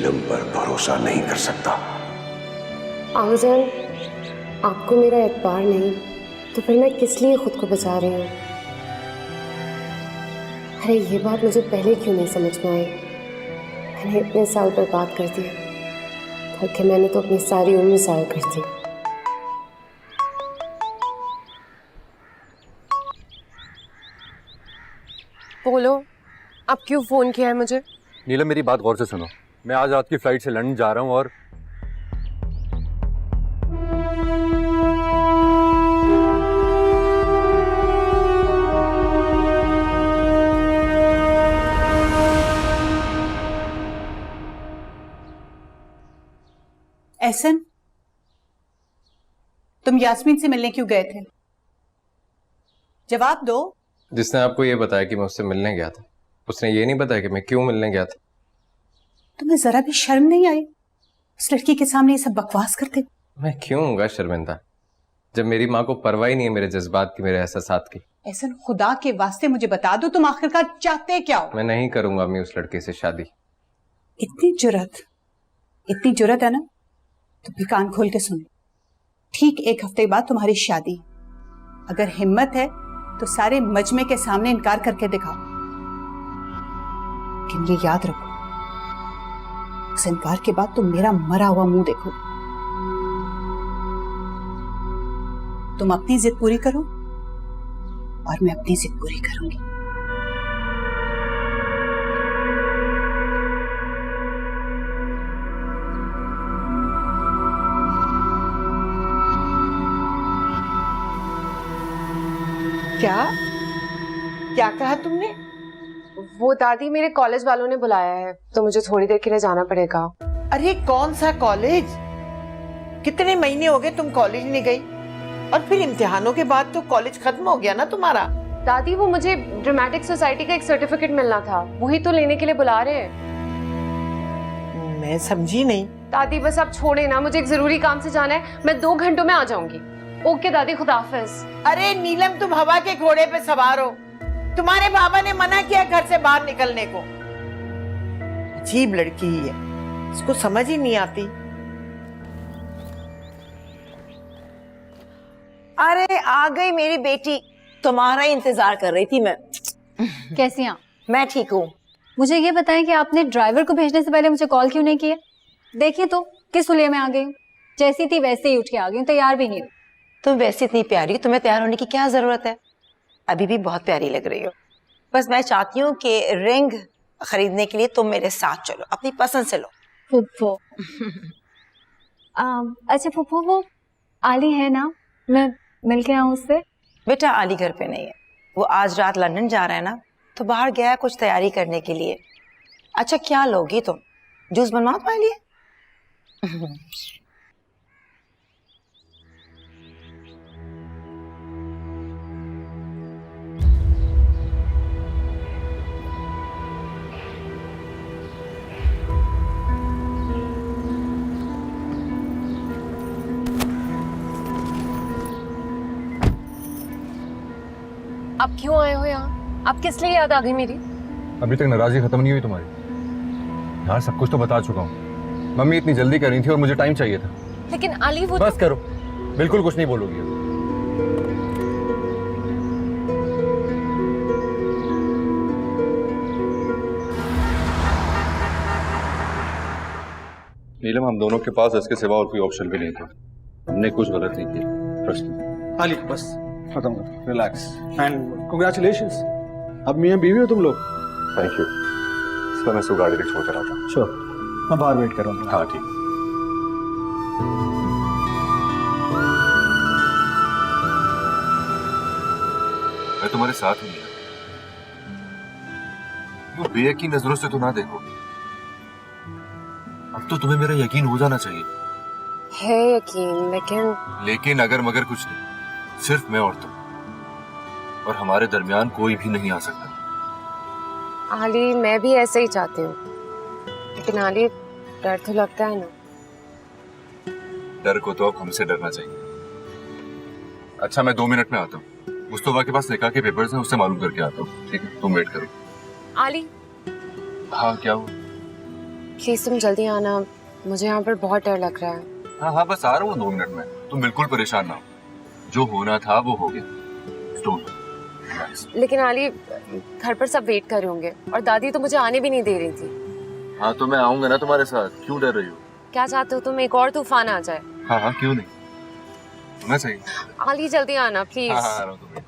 नीलम पर भरोसा नहीं कर सकता। आगजान, आपको मेरा एतबार नहीं तो फिर मैं किस लिए खुद को बचा रही हूँ? अरे ये बात मुझे पहले क्यों नहीं समझ में आई? मैंने इतने साल बर्बाद कर दिए, बल्कि मैंने तो अपनी सारी उम्र ज़ाया कर दी। बोलो, अब क्यों फोन किया है मुझे? नीलम मेरी बात गौर से सुनो। मैं आज रात की फ्लाइट से लंदन जा रहा हूँ और एहसन, तुम यास्मीन से मिलने क्यों गए थे? जवाब दो। जिसने आपको ये बताया कि मैं उससे मिलने गया था, उसने ये नहीं बताया कि मैं क्यों मिलने गया था। तुम्हें जरा भी शर्म नहीं आई उस लड़की के सामने ये सब बकवास करते? मैं क्यों होऊंगा शर्मिंदा जब मेरी माँ को परवाह ही नहीं है मेरे जज्बात की, मेरे एहसासात की। एहसन, खुदा के वास्ते मुझे बता दो, तुम आखिरकार चाहते क्या हो? मैं नहीं करूंगा अम्मी उस लड़के से शादी। इतनी जुर्रत है ना, तो भी कान खोल के सुन। ठीक 1 हफ्ते बाद तुम्हारी शादी। अगर हिम्मत है तो सारे मजमे के सामने इनकार करके दिखाओ, लेकिन ये याद रखो, इस इनकार के बाद तुम मेरा मरा हुआ मुंह देखो। तुम अपनी जिद पूरी करो और मैं अपनी जिद पूरी करूंगी। क्या कहा तुमने? वो दादी, मेरे कॉलेज वालों ने बुलाया है तो मुझे थोड़ी देर के लिए जाना पड़ेगा। अरे कौन सा कॉलेज? कितने महीने हो गए तुम कॉलेज नहीं गई, और फिर इम्तिहानों के बाद तो कॉलेज खत्म हो गया ना तुम्हारा। दादी, वो मुझे ड्रामेटिक सोसाइटी का एक सर्टिफिकेट मिलना था, वही तो लेने के लिए बुला रहे हैं। मैं समझी नहीं। दादी बस आप छोड़े ना, मुझे एक जरूरी काम से जाना है, मैं 2 घंटों में आ जाऊंगी। ओके दादी, खुदाफिज। अरे नीलम, तुम हवा के घोड़े पे सवार हो। तुम्हारे बाबा ने मना किया घर से बाहर निकलने को। अजीब लड़की ही है, इसको समझ ही नहीं आती। अरे आ गई मेरी बेटी, तुम्हारा इंतजार कर रही थी मैं। कैसी हैं आप? मैं ठीक हूँ। मुझे ये बताएं कि आपने ड्राइवर को भेजने से पहले मुझे कॉल क्यों नहीं किया? देखिए तो किस हुलिये में आ गई हूँ। जैसी थी वैसे ही उठ के आ गई हूँ, तैयार भी नहीं हुई। तुम वैसे इतनी प्यारी, तुम्हें तैयार होने की क्या जरूरत है? अभी भी बहुत प्यारी लग रही हो। बस मैं चाहती हूँ कि रिंग खरीदने के लिए तुम मेरे साथ चलो, अपनी पसंद से लो। फुप्पो अच्छा फुप्पो, वो आली है ना, मैं मिल के आऊँ उससे? बेटा आली घर पे नहीं है, वो आज रात लंदन जा रहा है ना, तो बाहर गया है कुछ तैयारी करने के लिए। अच्छा क्या लोगी तुम? जूस बनवाओ तुम्हारे लिए? आप क्यों आए हो यहाँ? आप किस लिए याद आ गई मेरी? अभी तक नाराजगी खत्म नहीं हुई तुम्हारी? यार सब कुछ तो बता चुका हूँ। मम्मी इतनी जल्दी कर रही थी और मुझे टाइम चाहिए था। लेकिन अली, वो बस करो, बिल्कुल कुछ नहीं बोलोगी। नीलम, हम दोनों के पास इसके सिवा और कोई ऑप्शन भी नहीं था। हमने कुछ गलत नहीं किया, ट्रस्ट मी। अली बस खत्म करो, रिलैक्स एंड कांग्रेचुलेशंस। अब मियां बीवी हो तुम लोग। Thank you. इसलिए मैं इसको गाड़ी तक छोड़ कर आता हूँ। श्योर, मैं बाहर वेट कर रहा हूँ। हाँ ठीक। मैं तुम्हारे साथ हूँ। वो बेयकीन नजरों से तो ना देखो। अब तो तुम्हें मेरा यकीन हो जाना चाहिए। है यकीन, लेकिन अगर मगर कुछ नहीं, सिर्फ मैं और तुम, और हमारे दरमियान कोई भी नहीं आ सकता। आली, मैं भी ऐसे ही चाहती हूँ, लेकिन आली डर तो लगता है ना। डर को तो अब हमसे डरना चाहिए। अच्छा मैं 2 मिनट में आता हूँ। मुस्तफा के पास निकाह के पेपर्स हैं, उससे मालूम करके आता हूँ। ठीक है, तुम वेट करो। आली। हाँ क्या हुआ? प्लीज तुम जल्दी आना, मुझे यहाँ पर बहुत डर लग रहा है। हाँ हाँ बस आ रहा हूँ 2 मिनट में, तुम बिल्कुल परेशान ना हो, जो होना था वो हो गया। Don't relax। लेकिन आली, घर पर सब वेट कर रहे होंगे और दादी तो मुझे आने भी नहीं दे रही थी। हाँ तो मैं आऊंगा ना तुम्हारे साथ, क्यों डर रही हो? क्या चाहते हो तुम, एक और तूफान आ जाए? हाँ हाँ क्यों नहीं, मैं सही। आली जल्दी आना प्लीज। हाँ हाँ आ रहा हूँ तुम्हें।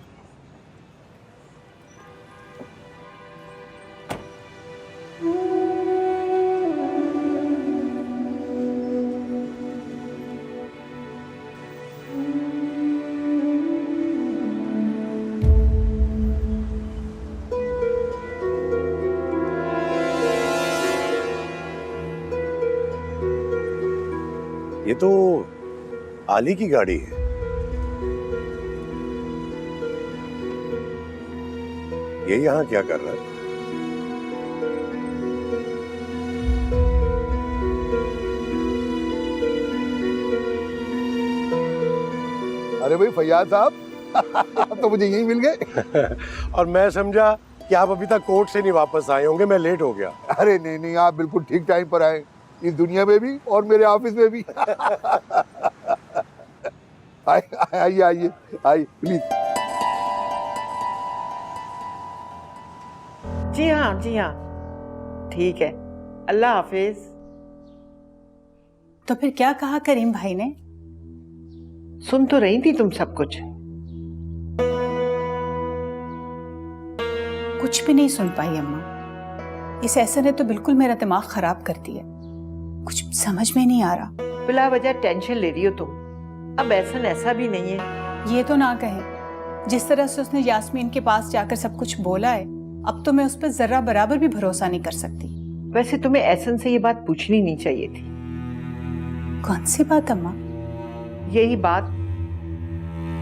ये तो आली की गाड़ी है। ये यहाँ क्या कर रहा है? अरे भाई फैयाज साहब तो मुझे यहीं मिल गए। और मैं समझा कि आप अभी तक कोर्ट से नहीं वापस आए होंगे, मैं लेट हो गया। अरे नहीं नहीं, आप बिल्कुल ठीक टाइम पर आए, इस दुनिया में भी और मेरे ऑफिस में भी। आइए आइए आइए प्लीज। जी हाँ ठीक है, अल्लाह हाफिज। तो फिर क्या कहा करीम भाई ने? सुन तो रही थी तुम सब कुछ? कुछ भी नहीं सुन पाई अम्मा। इस ऐसे ने तो बिल्कुल मेरा दिमाग खराब कर दिया, कुछ समझ में नहीं आ रहा। बिला वजह टेंशन ले रही हो तुम। अब ऐसा भी नहीं है। ये तो ना कहे, जिस तरह से उसने यास्मीन के पास जाकर सब कुछ बोला है, अब तो मैं उस पर जरा बराबर भी भरोसा नहीं कर सकती। वैसे तुम्हें एहसन से ये बात पूछनी नहीं चाहिए थी। कौन सी बात अम्मा? यही बात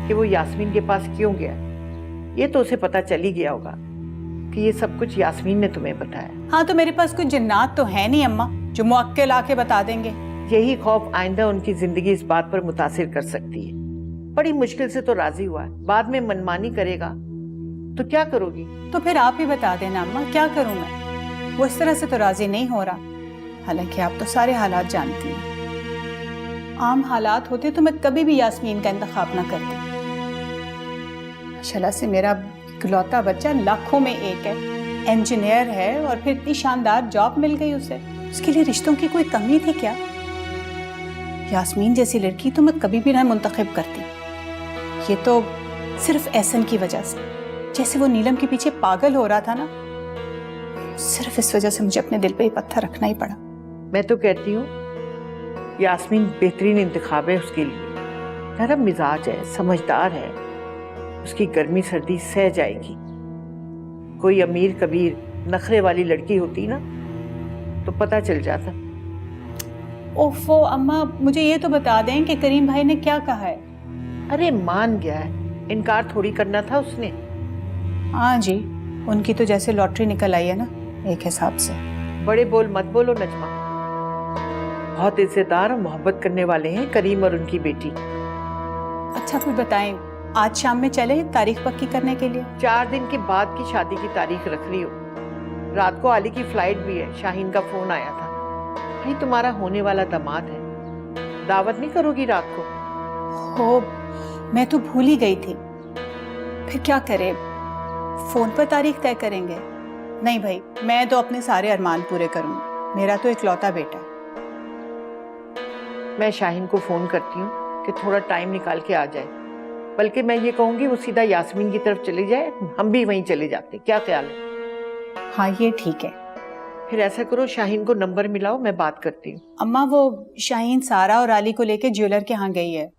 कि वो यास्मीन के पास क्यों गया। ये तो उसे पता चल ही गया होगा कि ये सब कुछ यास्मीन ने तुम्हें बताया। हाँ तो मेरे पास कोई जिन्नात तो है नहीं अम्मा जो मुअक्किल आके बता देंगे। यही खौफ आइंदा उनकी जिंदगी इस बात पर मुतासिर कर सकती है। बड़ी मुश्किल से तो राजी हुआ है, बाद में मनमानी करेगा तो क्या करोगी? तो फिर आप ही बता देना अम्मा, क्या करूं मैं? वो इस तरह से तो राजी नहीं हो रहा। हालांकि आप तो सारे हालात जानती हैं। आम हालात होते तो मैं कभी भी यास्मीन का इंतखाब ना करती। माशाल्लाह से मेरा इकलौता बच्चा लाखों में एक है, इंजीनियर है और फिर इतनी शानदार जॉब मिल गई उसे। उसके लिए रिश्तों की कोई कमी थी क्या? यास्मीन जैसी लड़की तो मैं कभी भी ना मुंतखब करती। ये तो सिर्फ एहसन की वजह से, जैसे वो नीलम के पीछे पागल हो रहा था ना, सिर्फ इस वजह से मुझे अपने दिल पे ही पत्थर रखना ही पड़ा। मैं तो कहती हूँ यास्मीन बेहतरीन इंतखाब है उसके लिए। नरम मिजाज है, समझदार है, उसकी गर्मी सर्दी सह जाएगी। कोई अमीर कबीर नखरे वाली लड़की होती ना तो पता चल जाता। ओफो अम्मा, मुझे ये तो बता दें कि करीम भाई ने क्या कहा है? अरे मान गया है, इनकार थोड़ी करना था उसने। हाँ जी, उनकी तो जैसे लॉटरी निकल आई है ना, एक हिसाब से। बड़े बोल मत बोलो नजमा, बहुत इज्जतदार और मोहब्बत करने वाले हैं करीम और उनकी बेटी। अच्छा फिर बताएं, आज शाम में चले तारीख पक्की करने के लिए? 4 दिन के बाद की शादी की तारीख रख रही हो। रात को आली की फ्लाइट भी है, शाहीन का फोन आया था। भाई तुम्हारा होने वाला दामाद है, दावत नहीं करोगी रात को? हो, मैं तो भूल ही गई थी। फिर क्या करें, फोन पर तारीख तय करेंगे? नहीं भाई, मैं तो अपने सारे अरमान पूरे करूंगी, मेरा तो इकलौता बेटा है। मैं शाहीन को फोन करती हूँ कि थोड़ा टाइम निकाल के आ जाए। बल्कि मैं ये कहूंगी वो सीधा यास्मीन की तरफ चले जाए, हम भी वहीं चले जाते। क्या ख्याल है? हाँ ये ठीक है। फिर ऐसा करो, शाहीन को नंबर मिलाओ, मैं बात करती हूँ। अम्मा वो शाहीन सारा और आली को लेके ज्वेलर के यहाँ गई है।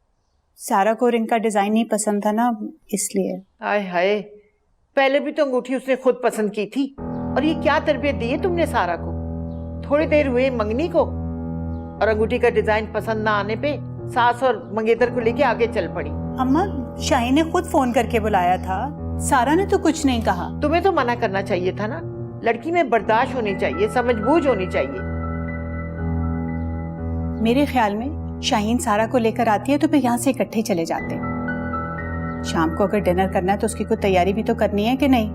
सारा को रिंग का डिजाइन नहीं पसंद था ना, इसलिए। आय हाय, पहले भी तो अंगूठी उसने खुद पसंद की थी। और ये क्या तरबियत दी है तुमने सारा को? थोड़ी देर हुए मंगनी को और अंगूठी का डिजाइन पसंद ना आने पे सास और मंगेतर को लेके आगे चल पड़ी। अम्मा शाहीन ने खुद फोन करके बुलाया था, सारा ने तो कुछ नहीं कहा। तुम्हें तो मना करना चाहिए था ना। लड़की में बर्दाश्त होनी चाहिए, समझबूझ होनी चाहिए। मेरे ख्याल में शाहीन सारा को लेकर आती है तो फिर यहाँ से इकट्ठे चले जाते हैं। शाम को अगर डिनर करना है तो उसकी कोई तैयारी भी तो करनी है कि नहीं?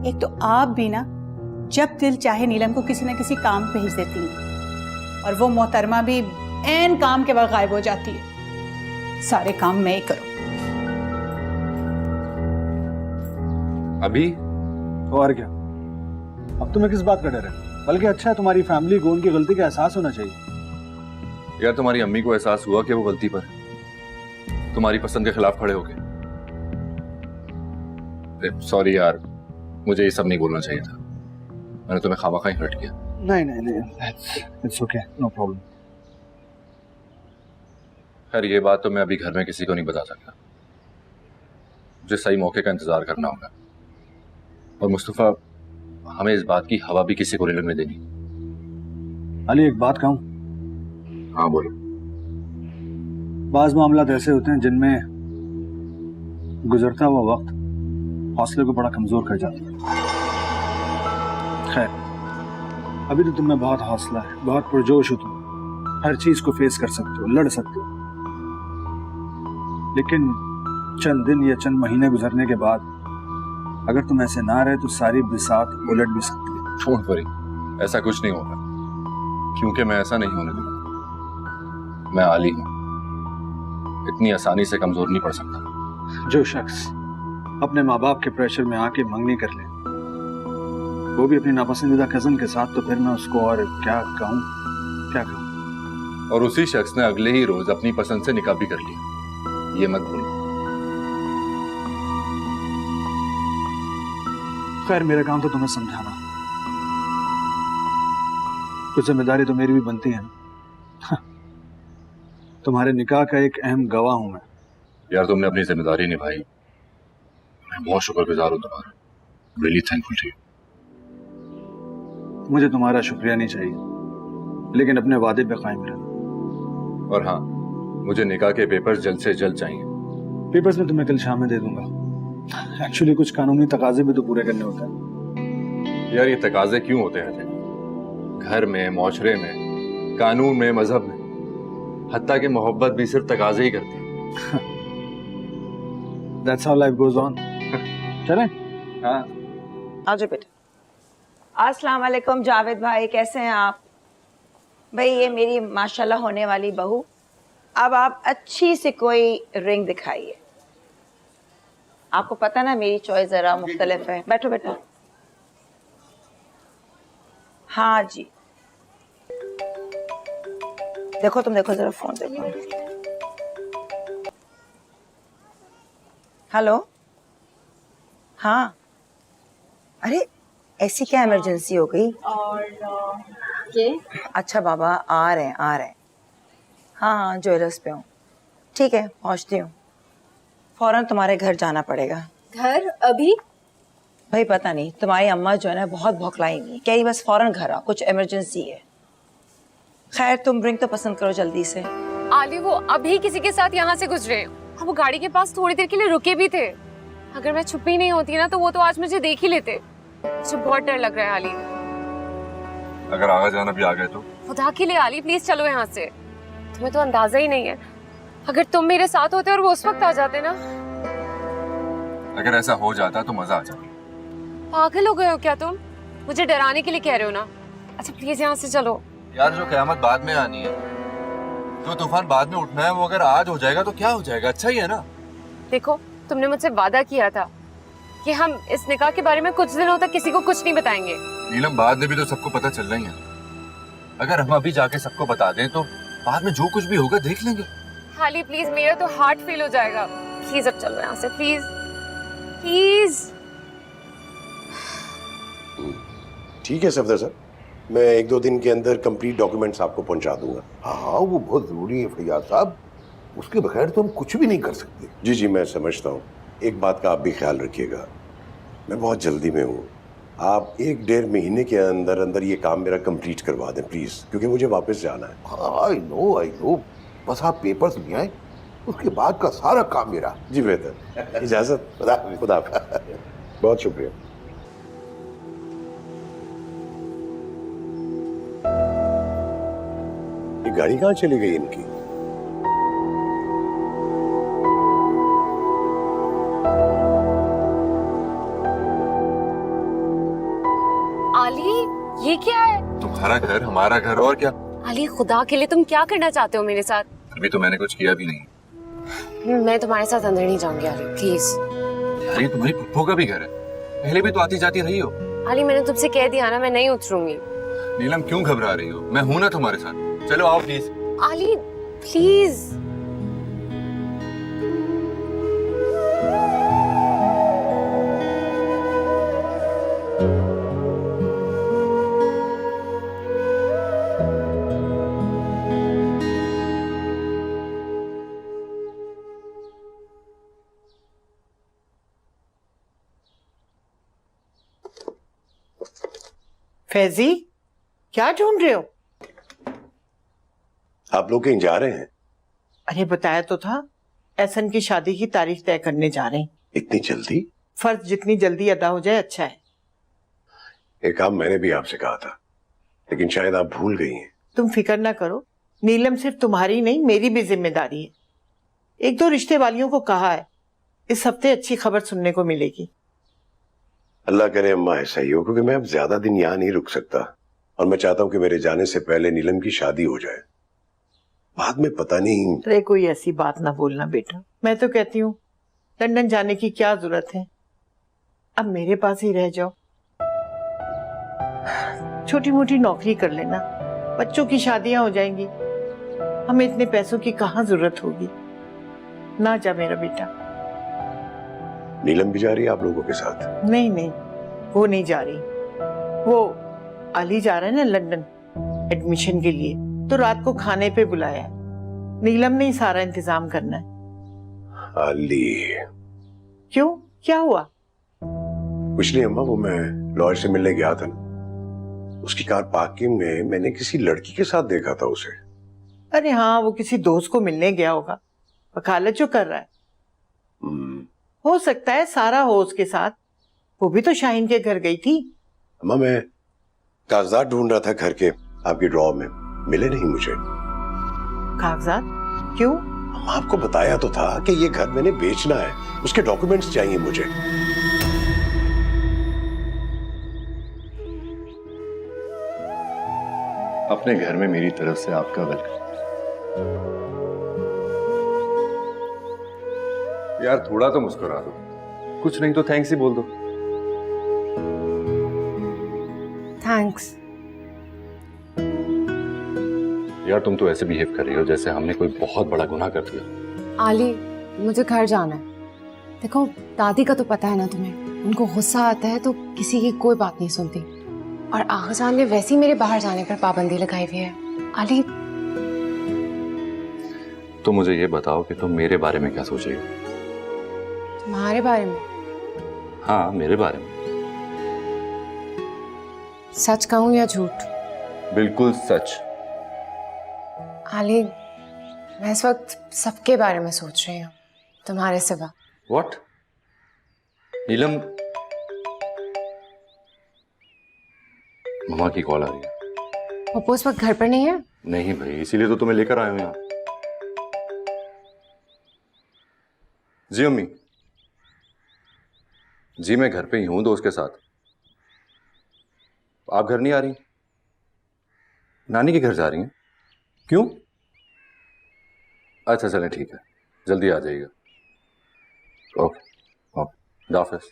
एक तो आप भी ना जब दिल चाहे नीलम को किसी न किसी काम पे भेज देती हैं और वो मोहतरमा भी ऐन काम के वक्त गायब हो जाती है। सारे काम मैं ही करूं। अभी और क्या, अब तुम्हें किस बात का डर है? बल्कि अच्छा है तुम्हारी फैमिली को उनकी गलती का एहसास होना चाहिए। यार तुम्हारी अम्मी को एहसास हुआ कि वो गलती पर है, तुम्हारी पसंद के खिलाफ खड़े हो गए। सॉरी यार, मुझे ये सब नहीं बोलना चाहिए था। मैंने तुम्हें खामखा ही हर्ट किया। नहीं नहीं नहीं, इट्स ओके, नो प्रॉब्लम। खैर ये बात तो मैं अभी घर में किसी को नहीं बता सकता। मुझे सही मौके का इंतजार करना होगा। और मुस्तफा, हमें इस बात की हवा भी किसी को नहीं लगने देनी। अली एक बात कहूं? हाँ बोलो। बाज मामलात ऐसे होते हैं जिनमें गुजरता हुआ वक्त हौसले को बड़ा कमजोर कर जाता है। खैर, अभी तो तुम्हें बहुत हौसला है, बहुत पुरजोश हो तुम, हर चीज को फेस कर सकते हो, लड़ सकते हो। लेकिन चंद दिन या चंद महीने गुजरने के बाद अगर तुम ऐसे ना रहे तो सारी बिसात उलट भी सकती है। डोंट वरी, ऐसा कुछ नहीं होगा, क्योंकि मैं ऐसा नहीं होने दूंगा। मैं आली हूं, इतनी आसानी से कमजोर नहीं पड़ सकता। जो शख्स अपने माँ बाप के प्रेशर में आके मंगनी कर ले, वो भी अपनी नापसंदीदा कजन के साथ, तो फिर मैं उसको और क्या कहूँ, क्या कहूँ। और उसी शख्स ने अगले ही रोज अपनी पसंद से निकाह भी कर लिया, ये मत भूलो। खैर मेरा काम तो तुम्हें समझाना, कुछ जिम्मेदारी तो मेरी भी बनती है ना। तुम्हारे निकाह का एक अहम गवाह हूं मैं। यार तुमने अपनी जिम्मेदारी निभाई, मैं बहुत शुक्रगुजार हूं तुम्हारा। Really thankful to you. मुझे तुम्हारा शुक्रिया नहीं चाहिए, लेकिन अपने वादे पे कायम रहना। और हाँ, मुझे निकाह के पेपर्स जल्द से जल्द चाहिए। पेपर्स में तुम्हें कल शाम में दे दूंगा। एक्चुअली कुछ कानूनी तकाजे भी तो पूरे करने होते हैं। यार ये तकाजे क्यों होते हैं? घर में, माशरे में, कानून में, मजहब में, हत्ता कि मोहब्बत भी सिर्फ तकाजे ही करती है। That's how life goes on. चलें? हाँ। आजो बेटा। अस्सलाम वालेकुम जावेद भाई, कैसे हैं आप? भाई ये मेरी माशाल्लाह होने वाली बहू। अब आप अच्छी सी कोई रिंग दिखाइए। आपको पता ना मेरी चॉइस जरा मुख्तलिफ है। बैठो बेटा। हाँ जी, देखो तुम देखो जरा फोन देखो। हेलो, हाँ, अरे ऐसी क्या इमरजेंसी हो गई? और ये अच्छा बाबा आ रहे हैं, आ रहे हैं। हाँ हाँ, ज्वेलर्स पे हूँ। ठीक है, पहुँचती हूँ। फौरन तुम्हारे घर जाना पड़ेगा। घर अभी? भाई पता नहीं, तुम्हारी अम्मा जो है ना बहुत भौखलाई हुई, कह रही बस फौरन घर आओ, कुछ इमरजेंसी है। खैर तुम रिंग तो पसंद करो जल्दी से। आली वो अभी किसी के साथ यहाँ से गुजरे, वो गाड़ी के पास थोड़ी देर के लिए रुके भी थे। अगर मैं छुपी नहीं होती ना तो वो तो आज मुझे देख ही लेते। मुझे बहुत डर लग रहा है आली। अगर आगा जाना भी आ गए तो? खुदा के लिए आली प्लीज चलो यहाँ से। तुम्हें तो अंदाजा ही नहीं है, अगर तुम मेरे साथ होते और वो उस वक्त आ जाते ना। अगर ऐसा हो जाता तो मजा आ जाता। पागल हो गए हो क्या तुम? मुझे डराने के लिए कह रहे हो ना? अच्छा प्लीज यहाँ से चलो। यार जो क़यामत बाद में आनी है, जो तूफान बाद में उठना है, वो अगर आज हो जाएगा तो क्या हो जाएगा? अच्छा ही है ना। देखो तुमने मुझसे वादा किया था कि हम इस निकाह के बारे में कुछ दिनों तक किसी को कुछ नहीं बताएंगे। नीलम, बाद में भी तो सबको पता चलना ही है। अगर हम अभी जाके सबको बता दें तो बाद में जो कुछ भी होगा देख लेंगे। हाली प्लीज, मेरा तो हार्ट फेल हो जाएगा। प्लीज अब चलो यहाँ से, प्लीज प्लीज। ठीक है सफदर सर, मैं 1-2 दिन के अंदर कंप्लीट डॉक्यूमेंट्स आपको पहुंचा दूंगा। हाँ वो बहुत जरूरी है फैयाज साहब, उसके बगैर तो हम कुछ भी नहीं कर सकते। जी जी मैं समझता हूँ। एक बात का आप भी ख्याल रखिएगा, मैं बहुत जल्दी में हूँ। आप 1-1.5 महीने के अंदर अंदर ये काम मेरा कंप्लीट करवा दें प्लीज़, क्योंकि मुझे वापस जाना है। आई नो, बस आप पेपर्स ले आए, उसके बाद का सारा काम मेरा। जी बेहतर, इजाज़त। खुदा हाफ़िज़। बहुत शुक्रिया। ये गाड़ी कहाँ चली गई इनकी? आली ये क्या है? तुम्हारा घर, हमारा घर, और क्या? अली खुदा के लिए तुम क्या करना चाहते हो मेरे साथ? अभी तो मैंने कुछ किया भी नहीं। मैं तुम्हारे साथ अंदर नहीं जाऊंगी अली, प्लीज। यार ये तुम्हारी पुप्पो का भी घर है, पहले भी तो आती जाती रही हो। अली मैंने तुमसे कह दिया ना, मैं नहीं उतरूंगी। नीलम क्यों घबरा रही हो? मैं हूं ना तुम्हारे साथ, चलो आओ प्लीज। अली प्लीज। फैजी, क्या ढूंढ रहे हो? आप लोग कहीं जा रहे हैं? अरे बताया तो था, एहसन की शादी की तारीख तय करने जा रहे हैं। इतनी जल्दी? फर्ज जितनी जल्दी अदा हो जाए अच्छा है। एक काम मैंने भी आपसे कहा था, लेकिन शायद आप भूल गई हैं। तुम फिक्र ना करो, नीलम सिर्फ तुम्हारी नहीं मेरी भी जिम्मेदारी है। एक दो रिश्ते वालियों को कहा है, इस हफ्ते अच्छी खबर सुनने को मिलेगी। अल्लाह करे अम्मा ऐसा ही हो, क्योंकि मैं अब ज्यादा दिन यहाँ नहीं रुक सकता और मैं चाहता हूँ कि मेरे जाने से पहले नीलम की शादी हो जाए। बाद में पता नहीं। अरे कोई ऐसी बात ना बोलना बेटा, मैं तो कहती हूँ लंदन जाने की क्या जरूरत है, अब मेरे पास ही रह जाओ। छोटी मोटी नौकरी कर लेना, बच्चों की शादियां हो जाएंगी, हमें इतने पैसों की कहाँ जरूरत होगी। ना जा मेरा बेटा। नीलम भी जा रही है आप लोगों के साथ? नहीं नहीं, वो नहीं जा रही। वो अली जा रहा है ना लंदन एडमिशन के लिए, तो रात को खाने पे बुलाया है। नीलम ने ही सारा इंतजाम करना है। अली? क्यों, क्या हुआ? कुछ नहीं अम्मा, वो मैं लॉयर से मिलने गया था ना, उसकी कार पार्किंग में मैंने किसी लड़की के साथ देखा था उसे। अरे हाँ, वो किसी दोस्त को मिलने गया होगा, वकालत जो कर रहा है। हो सकता है सारा हो उसके साथ, वो भी तो शाहीन के घर गई थी। अम्मा मैं कागजात ढूंढ रहा था घर के, आपकी ड्रॉर में मिले नहीं मुझे। कागजात? क्यों? अम्मा आपको बताया तो था कि ये घर मैंने बेचना है, उसके डॉक्यूमेंट्स चाहिए मुझे। अपने घर में मेरी तरफ से आपका वेलकम। यार थोड़ा तो मुस्कुरा दो, कुछ नहीं तो थैंक्स ही बोल दो। थैंक्स। यार तुम तो ऐसे बिहेव कर रही हो जैसे हमने कोई बहुत बड़ा गुनाह कर दिया। आली मुझे घर जाना है। देखो दादी का तो पता है ना तुम्हें, उनको गुस्सा आता है तो किसी की कोई बात नहीं सुनती, और आगजान ने वैसे ही मेरे बाहर जाने पर पाबंदी लगाई हुई है। आली तो मुझे ये बताओ कि तुम मेरे बारे में क्या सोच रही हो? तुम्हारे बारे में? हाँ मेरे बारे में। सच कहूं या झूठ? बिल्कुल सच। आली मैं इस वक्त सबके बारे में सोच रही हूँ, तुम्हारे सिवा। What? नीलम, मम्मा की कॉल आ रही है। पप्पू इस वक्त घर पर नहीं है? नहीं भाई, इसीलिए तो तुम्हें लेकर आया हूं यहाँ। जी अम्मी। जी मैं घर पे ही हूं दोस्त के साथ। आप घर नहीं आ रही? नानी के घर जा रही हैं? क्यों? अच्छा चलें ठीक है, जल्दी आ जाइएगा। ओके ओके, हाफिज़।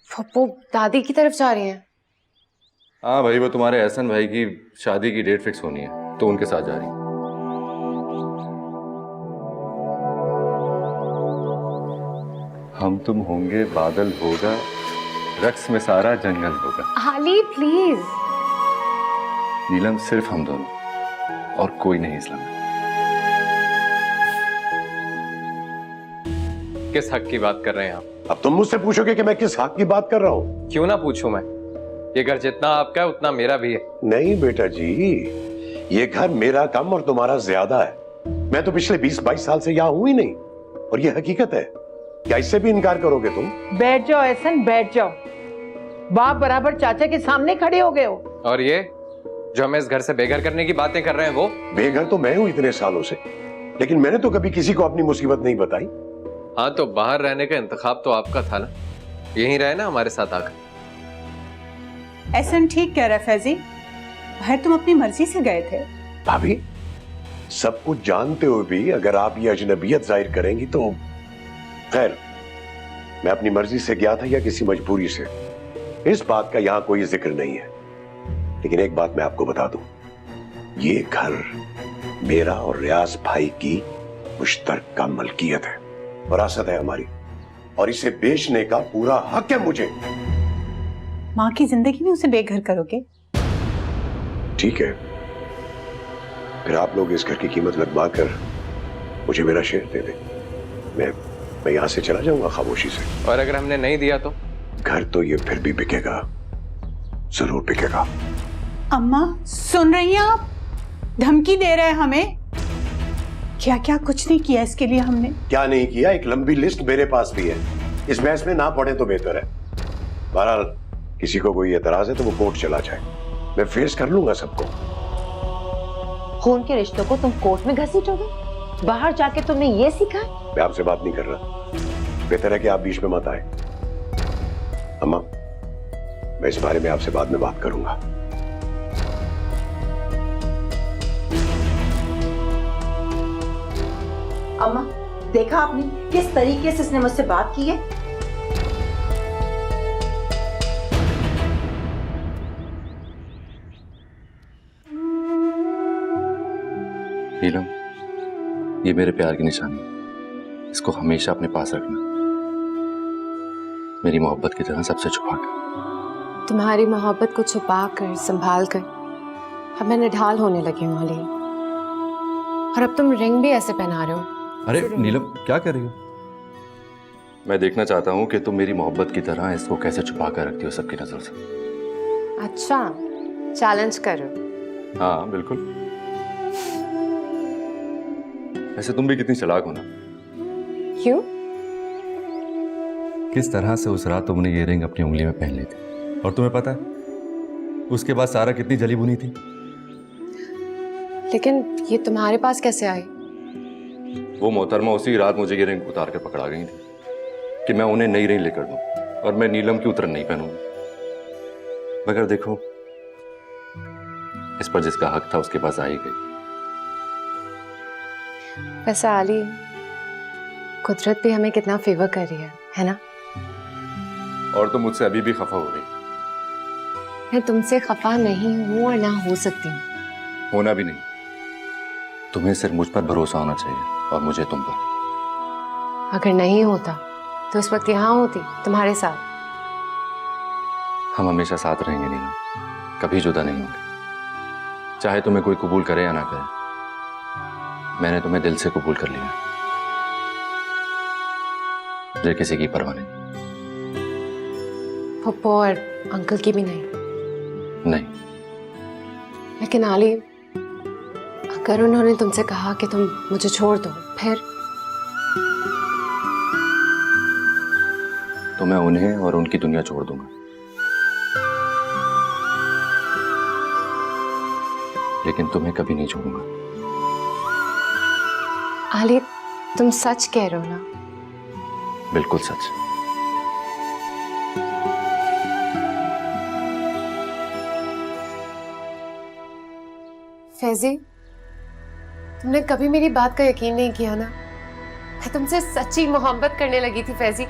पप्पू दादी की तरफ जा रही हैं? हाँ भाई, वो तुम्हारे एहसन भाई की शादी की डेट फिक्स होनी है तो उनके साथ जा रही है। हम तुम होंगे, बादल होगा, रक्स में सारा जंगल होगा। आली प्लीज। नीलम सिर्फ हम दोनों और कोई नहीं इस लम्हे। किस हक की बात कर रहे हैं आप? अब तुम मुझसे पूछोगे कि मैं किस हक की बात कर रहा हूँ? क्यों ना पूछूं मैं, ये घर जितना आपका है उतना मेरा भी है। नहीं बेटा जी, ये घर मेरा कम और तुम्हारा ज्यादा है। मैं तो पिछले 20-22 साल से यहाँ हूं ही नहीं, और ये हकीकत है। क्या इससे भी इनकार करोगे तुम? बैठ जाओ एहसन, बैठ जाओ। बाप बराबर चाचा के सामने खड़े हो गए हो। और ये जो हमें इस घर से बेघर करने की बातें कर रहे हैं वो? बेघर तो मैं हूं इतने सालों से, लेकिन मैंने तो कभी किसी को अपनी मुसीबत नहीं बताई। हाँ तो बाहर रहने का इंतखाब तो आपका था ना, यहीं रहे ना हमारे साथ आकर। एहसन ठीक कह रहा है फैजी, बाहर तुम अपनी मर्जी से गए थे। भाभी, सब कुछ जानते हुए भी अगर आप ये अजनबियत जाहिर करेंगी तो खैर, मैं अपनी मर्जी से गया था या किसी मजबूरी से, इस बात का यहां कोई जिक्र नहीं है। लेकिन एक बात मैं आपको बता दूं, ये घर मेरा और रियाज भाई की मुश्तरका मलकियत है, वरासत है हमारी, और इसे बेचने का पूरा हक है मुझे। माँ की जिंदगी में उसे बेघर करोगे? ठीक है, फिर आप लोग इस घर की कीमत लगवा कर मुझे मेरा शेयर दे दें। मैं यहां से चला जाऊंगा खामोशी से। और अगर हमने नहीं दिया तो? घर तो ये फिर भी बिकेगा, जरूर बिकेगा। अम्मा सुन रही हैं आप? धमकी दे रहे हैं हमें। क्या क्या कुछ नहीं किया इसके लिए हमने। क्या नहीं किया, एक लंबी लिस्ट मेरे पास भी है। इस बहस में ना पड़े तो बेहतर है। बहरहाल किसी को कोई एतराज है तो वो कोर्ट चला जाए, मैं फेस कर लूंगा सबको। खून के रिश्तों को तुम कोर्ट में घसीटोगे? बाहर जाके तुमने ये सीखा? मैं आपसे बात नहीं कर रहा, बेहतर है कि आप बीच में मत आए। अम्मा, मैं इस बारे में आपसे बाद में बात करूंगा। अम्मा, देखा आपने किस तरीके से इसने मुझसे बात की है? नीलम, ये मेरे प्यार की निशानी है, इसको हमेशा अपने पास रखना, मेरी मोहब्बत की तरह सबसे छुपा कर। तुम्हारी मोहब्बत को छुपा कर, संभाल कर अब मैं निढाल होने लगी हूँ अली। और अब तुम रिंग भी ऐसे पहना रहे हो। अरे नीलम, क्या कर रही हो? मैं देखना चाहता हूँ कि तुम मेरी मोहब्बत की तरह इसको कैसे छुपा कर रखती हो सबकी नजर से। अच्छा, चैलेंज करो। हाँ बिल्कुल। वैसे तुम भी कितनी चालाक हो ना। क्यों? किस तरह से उस रात तुमने ये रिंग अपनी उंगली में पहन ली थी, और तुम्हें पता है उसके बाद सारा कितनी जली बुनी थी। लेकिन ये तुम्हारे पास कैसे आई? वो मोहतरमा उसी रात मुझे ये रिंग उतार कर पकड़ा गई थी कि मैं उन्हें नई रिंग लेकर दूं, और मैं नीलम की उतरन नहीं पहनूंगा। मगर देखो, इस पर जिसका हक था उसके पास आ ही गई। वैसे आली, कुदरत भी हमें कितना फेवर कर रही है ना? और तुम मुझसे अभी भी खफा हो रही। मैं तुमसे खफा नहीं हूं और ना हो सकती हूँ। होना भी नहीं, तुम्हें सिर्फ मुझ पर भरोसा होना चाहिए और मुझे तुम पर। अगर नहीं होता तो इस वक्त यहाँ होती तुम्हारे साथ। हम हमेशा साथ रहेंगे नीलम, कभी जुदा नहीं होंगे, चाहे तुम्हें कोई कबूल करे या ना करे। मैंने तुम्हें दिल से कबूल कर लिया, मुझे किसी की परवाह नहीं। पप्पो और अंकल की भी नहीं? नहीं। लेकिन आली, अगर उन्होंने तुमसे कहा कि तुम मुझे छोड़ दो, फिर? तो मैं उन्हें और उनकी दुनिया छोड़ दूंगा, लेकिन तुम्हें कभी नहीं छोड़ूंगा। आली, तुम सच कह रहे हो ना? बिल्कुल सच। फैजी, तुमने कभी मेरी बात का यकीन नहीं किया ना। मैं तुमसे सच्ची मोहब्बत करने लगी थी फैजी,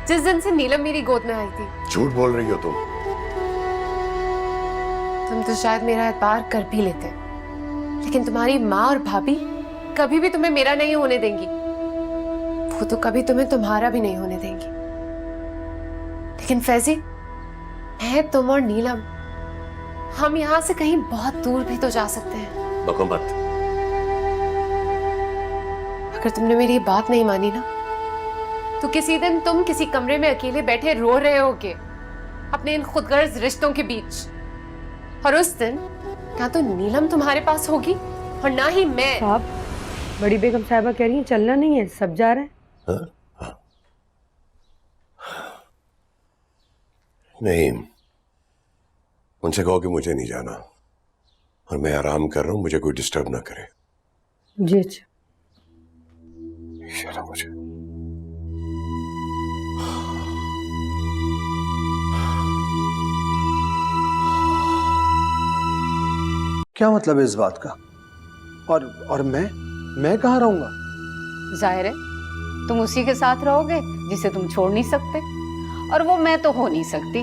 जिस दिन से नीलम मेरी गोद में आई थी। झूठ बोल रही हो तुम तो शायद मेरा एतबार कर भी लेते, लेकिन तुम्हारी माँ और भाभी कभी भी तुम्हें मेरा नहीं होने देंगी। वो तो कभी तुम्हें तुम्हारा भी नहीं होने देंगी। लेकिन फैजी, मैं, तुम और नीलम, हम यहाँ से कहीं बहुत दूर भी तो जा सकते हैं। बको मत। अगर तुमने मेरी ये बात नहीं मानी ना, तो किसी दिन तुम किसी कमरे में अकेले बैठे रो रहे होगे अपने इन खुदगर्ज रिश्तों के बीच, और उस दिन ना तो नीलम तुम्हारे पास होगी और ना ही मैं। साहब, बड़ी बेगम साहिबा कह रही हैं चलना नहीं है, सब जा रहे हैं। नहीं, उनसे कहो कि मुझे नहीं जाना, और मैं आराम कर रहा हूं, मुझे कोई डिस्टर्ब ना करे। जी अच्छा। चलो मुझे। क्या मतलब है इस बात का? और मैं कहाँ रहूंगा? जाहिर है तुम उसी के साथ रहोगे जिसे तुम छोड़ नहीं सकते, और वो मैं तो हो नहीं सकती।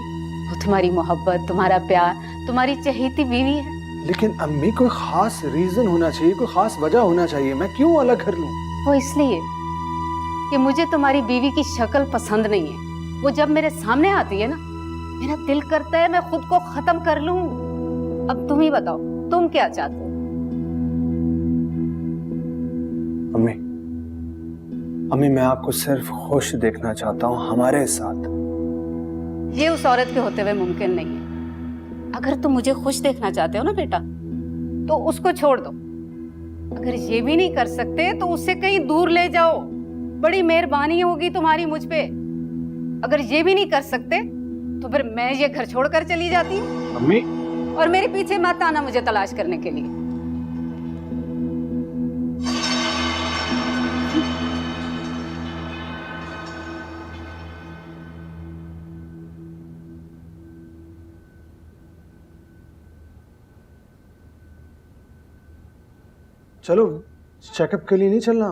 वो तुम्हारी मोहब्बत, तुम्हारा प्यार, तुम्हारी चहेती बीवी है। लेकिन अम्मी कोई खास रीजन होना चाहिए, कोई खास वजह होना चाहिए। मैं क्यों अलग कर लूं? वो इसलिए कि मुझे तुम्हारी बीवी की शक्ल पसंद नहीं है। वो जब मेरे सामने आती है ना, मेरा दिल करता है मैं खुद को खत्म कर लूं। अब तुम ही बताओ, तुम क्या चाहते हो? अम्मी मैं आपको सिर्फ खुश देखना चाहता हूँ हमारे साथ। ये उस औरत के होते हुए मुमकिन नहीं है। अगर तुम मुझे खुश देखना चाहते हो ना बेटा, तो उसको छोड़ दो। अगर ये भी नहीं कर सकते तो उससे कहीं दूर ले जाओ, बड़ी मेहरबानी होगी तुम्हारी मुझ पे। अगर ये भी नहीं कर सकते तो फिर मैं ये घर छोड़कर चली जाती हूँ। अम्मी, और मेरे पीछे मत आना मुझे तलाश करने के लिए। चलो चेकअप के लिए नहीं चलना?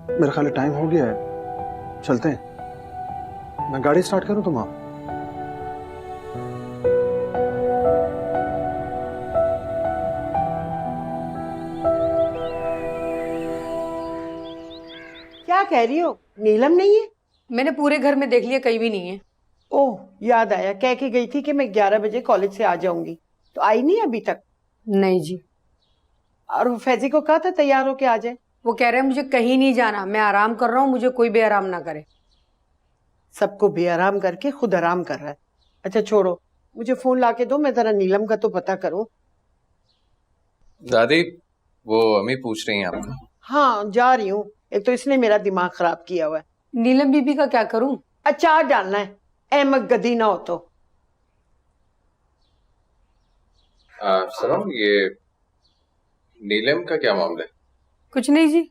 मेरा ख्याल टाइम हो गया है, चलते हैं। मैं गाड़ी स्टार्ट करूं? तुम आप क्या कह रही हो? नीलम नहीं है? मैंने पूरे घर में देख लिया, कहीं भी नहीं है। ओह याद आया, कह के गई थी कि मैं 11 बजे कॉलेज से आ जाऊंगी, तो आई नहीं अभी तक? नहीं जी। और वो फैजी को कहा था तैयार होके आ जाए। वो कह रहे हैं मुझे कहीं नहीं जाना, मैं आराम कर रहा हूँ, मुझे कोई भी आराम ना करे। सबको बेआराम करके खुद आराम कर रहा है। अच्छा छोड़ो, मुझे फोन ला के दो, मैं जरा नीलम का तो पता करूं। दादी वो अम्मी पूछ रही हैं आपको। हाँ जा रही हूँ, एक तो इसने मेरा दिमाग खराब किया हुआ है। नीलम बीबी का क्या करूं? अचार डालना है, अहमद गदी ना हो तो। सनम ये नीलम का क्या मामला है? कुछ नहीं जी।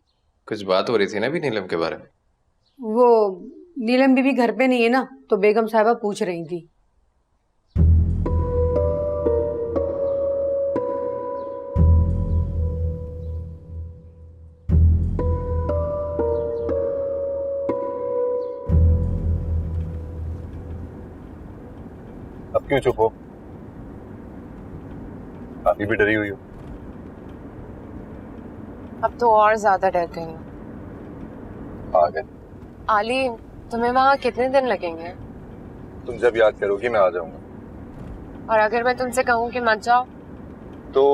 कुछ बात हो रही थी ना अभी नीलम के बारे में। वो नीलम बीबी घर पे नहीं है ना, तो बेगम साहिबा पूछ रही थी। अब क्यों चुप हो? अभी भी डरी हुई हो? अब तो और ज्यादा डर गई हूँ। आ गए। आली, तुम्हें वहाँ कितने दिन लगेंगे? तुम जब याद करोगी मैं आ जाऊंगा। और अगर मैं तुमसे कहूँ कि मत जाओ? तो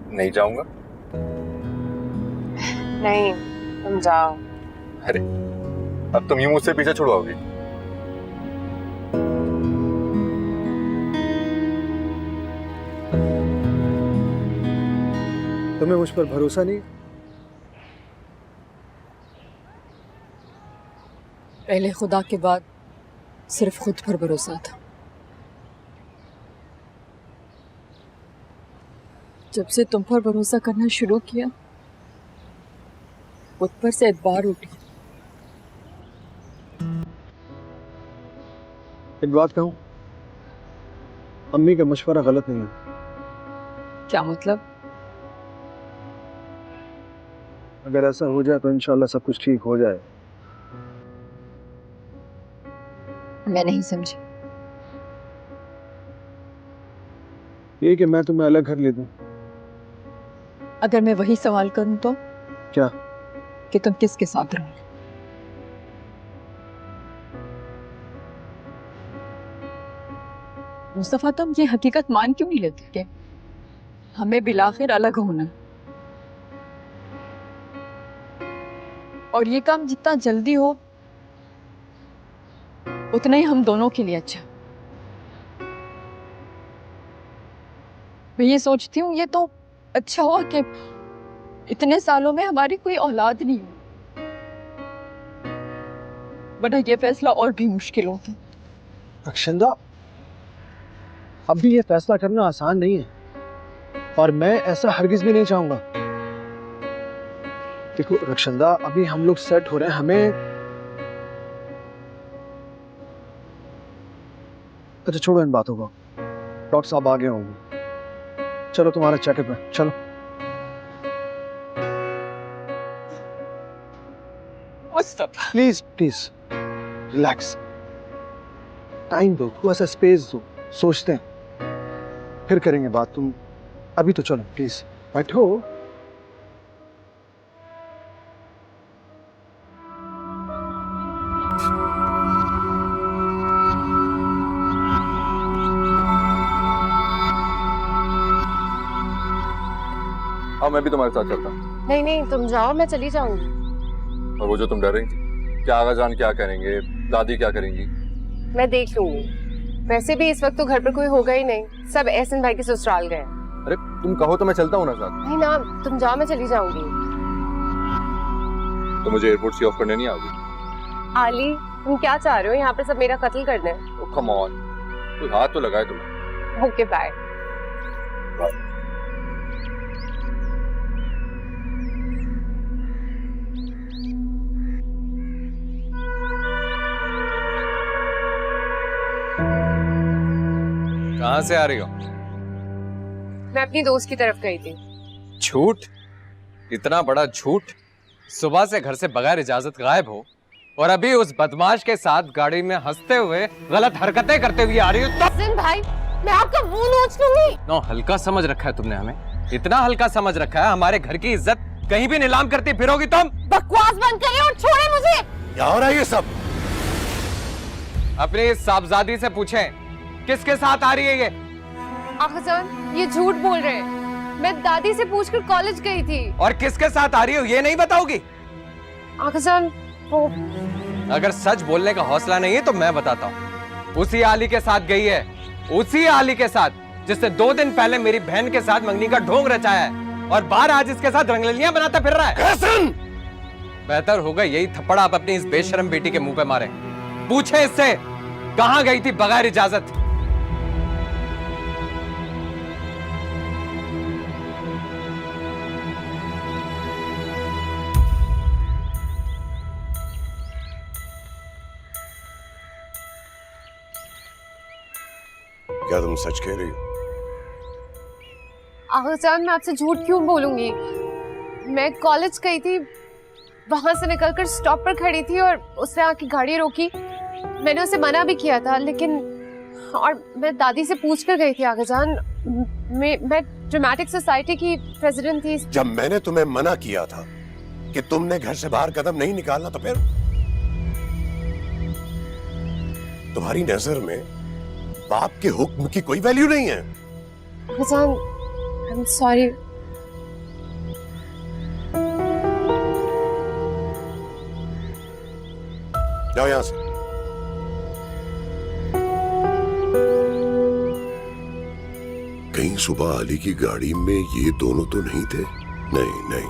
नहीं जाऊंगा। नहीं, तुम जाओ। अरे अब तुम यूं मुझसे पीछे छुड़वाओगी? तुम्हें मुझ पर भरोसा नहीं? पहले खुदा के बाद सिर्फ खुद पर भरोसा था। जब से तुम पर भरोसा करना शुरू किया, खुद पर से एतबार उठी। एक बात कहूं, अम्मी का मशवरा गलत नहीं है। क्या मतलब? अगर ऐसा हो जाए तो इंशाल्लाह सब कुछ ठीक हो जाए। मैं नहीं समझी। ये कि मैं तुम्हें अलग घर ले दूं। अगर मैं वही सवाल करूं तो? क्या? कि तुम किसके साथ रहोगे? मुस्तफा, तुम ये हकीकत मान क्यों नहीं लेते कि हमें बिलाखिर अलग होना है? और ये काम जितना जल्दी हो उतना ही हम दोनों के लिए अच्छा। मैं ये सोचती हूँ ये तो अच्छा हुआ कि इतने सालों में हमारी कोई औलाद नहीं हुई, वरना ये फैसला और भी मुश्किल होता। रक्षिंदा, अभी ये फैसला करना आसान नहीं है, और मैं ऐसा हरगिज भी नहीं चाहूंगा। देखो रक्षिंदा, अभी हम लोग सेट हो रहे हैं, हमें अच्छा छोड़ो इन बातों को। डॉक्टर साहब आ गए होंगे। चलो तुम्हारा चेकअप है, चलो। प्लीज प्लीज रिलैक्स, टाइम दो, थोड़ा सा स्पेस दो, सोचते हैं फिर करेंगे बात। तुम अभी तो चलो प्लीज बैठो। हाँ, मैं भी तुम्हारे साथ चलता हूँ। नहीं नहीं, तुम जाओ, मैं चली जाऊंगी। और वो जो तुम डर रही थी, क्या आगा जान क्या करेंगे, दादी क्या करेंगी? मैं देख लूंगी। वैसे भी इस वक्त तो घर पर कोई होगा ही नहीं, सब एहसन भाई के ससुराल गए। अरे तुम कहो तो मैं चलता हूँ ना साथ। नहीं ना, तुम जाओ, मैं चली जाऊंगी। तो मुझे एयरपोर्ट से ऑफ करने नहीं आओगी? आली, तुम क्या चाह रहे हो? यहाँ पे सब मेरा कत्ल करना है। कम ऑन, कोई हाथ तो लगाए तुम्हें। Okay bye. कहाँ से आ रही हो? मैं अपनी दोस्त की तरफ गई थी। झूठ, इतना बड़ा झूठ। सुबह से घर से बगैर इजाजत गायब हो और अभी उस बदमाश के साथ गाड़ी में हंसते हुए गलत हरकतें करते हुए आ रही हो। हसन भाई, मैं आपका मुंह नोच लूंगी। नो, हल्का समझ रखा है तुमने हमें, इतना हल्का समझ रखा है। हमारे घर की इज्जत कहीं भी नीलाम करती फिरोगी तुम। बकवास बंद करिए और छोड़े मुझे। क्या हो रहा है ये सब? अपनी साहबजादी से पूछें किसके साथ आ रही है ये? आखजान, ये झूठ बोल रहे हैं। मैं दादी से पूछकर कॉलेज गई थी। और किसके साथ आ रही हो ये नहीं बताओगी? आखजान, वो अगर सच बोलने का हौसला नहीं है तो मैं बताता हूँ। उसी आली के साथ गई है, उसी आली के साथ जिसने 2 दिन पहले मेरी बहन के साथ मंगनी का ढोंग रचाया है और बाहर आज इसके साथ रंगलियां बनाता फिर रहा है। बेहतर होगा यही थप्पड़ आप अपनी इस बेशरम बेटी के मुंह पे मारे। पूछे इससे कहां गई थी बगैर इजाजत। क्या तुम सच कह रही हो? आखजान, मैं आपसे झूठ क्यों बोलूंगी? मैं कॉलेज गई थी, वहां से निकलकर स्टॉप पर खड़ी थी और उसने आके गाड़ी रोकी। मैंने उसे मना भी किया था, लेकिन और मैं दादी से पूछ कर गई थी। आखजान, मैं ड्रामेटिक सोसाइटी की प्रेसिडेंट थी। जब मैंने तुम्हें मना किया था कि तुमने घर से बाहर कदम नहीं निकालना, तो फिर तुम्हारी नजर में बाप के हुक्म की कोई वैल्यू नहीं है। आखजान, आई एम सॉरी। जाओ यहां से। कहीं सुबह अली की गाड़ी में ये दोनों तो नहीं थे? नहीं नहीं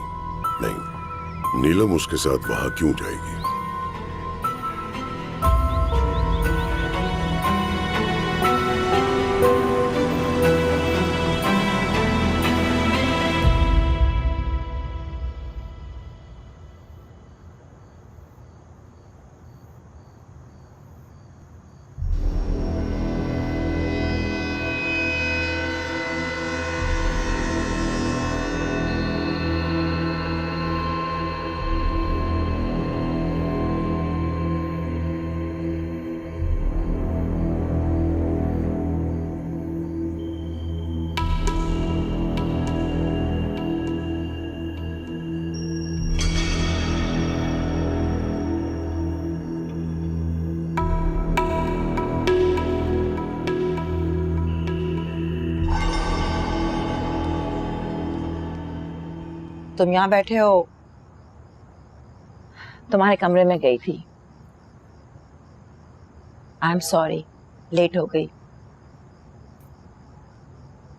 नहीं, नीलम उसके साथ वहां क्यों जाएगी? तुम यहाँ बैठे हो, तुम्हारे कमरे में गई थी। आई एम सॉरी, लेट हो गई।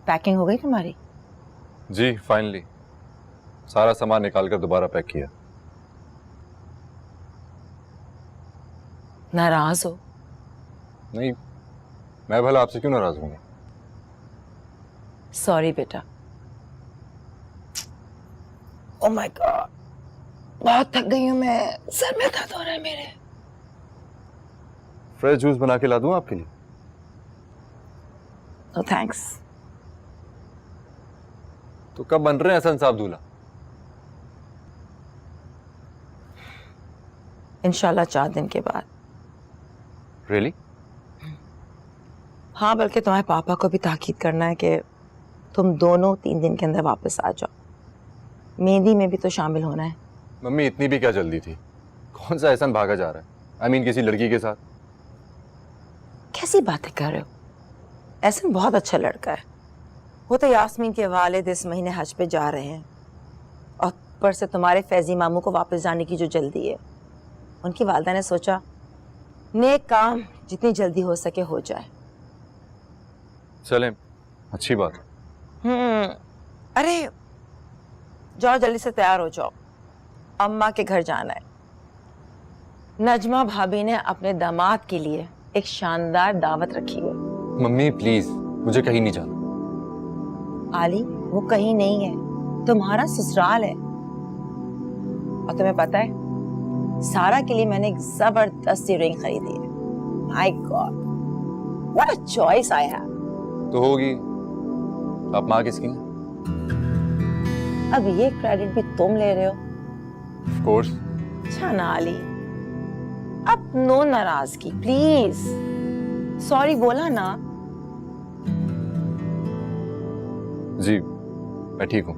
पैकिंग हो गई तुम्हारी? जी फाइनली, सारा सामान निकाल कर दोबारा पैक किया। नाराज हो? नहीं, मैं भला आपसे क्यों नाराज हूँ? सॉरी बेटा। ओह माय गॉड, बहुत थक गई हूँ मैं, सर में दर्द हो रहा है मेरे। फ्रेश जूस बना के ला दूं आपके लिए? No thanks. तो कब बन रहे हैं हसन साहब दूल्हा? इंशाल्लाह 4 दिन के बाद। रियली? हाँ, बल्कि तुम्हारे पापा को भी ताकीद करना है कि तुम दोनों 3 दिन के अंदर वापस आ जाओ। मेहंदी में भी तो शामिल होना है। मम्मी इतनी भी क्या जल्दी थी? कौन सा एहसन भागा जा रहा है? आई मीन किसी लड़की के साथ? कैसी बातें कर रहे हो? एहसन बहुत अच्छा लड़का है। वो तो यास्मीन के वालिद इस महीने हज पे जा रहे हैं और ऊपर से तुम्हारे फैजी मामू को वापस जाने की जो जल्दी है, उनकी वालदा ने सोचा नेक काम जितनी जल्दी हो सके हो जाए। चलें, अच्छी बात है। अरे जाओ जल्दी से तैयार हो जाओ, अम्मा के घर जाना है। नजमा भाभी ने अपने दामाद के लिए एक शानदार दावत रखी है। मम्मी प्लीज, मुझे कहीं नहीं जाना। आली, वो कहीं नहीं है, तुम्हारा ससुराल है। और तुम्हें पता है, सारा के लिए मैंने एक जबरदस्त सी रिंग खरीदी है। My God, what a choice I have. तो होगी। आप माँ किसकी हैं? अब ये क्रेडिट भी तुम ले रहे हो? Of course. अच्छा ना आली, अब नो नाराजगी प्लीज। सॉरी बोला ना। जी, मैं ठीक हूँ।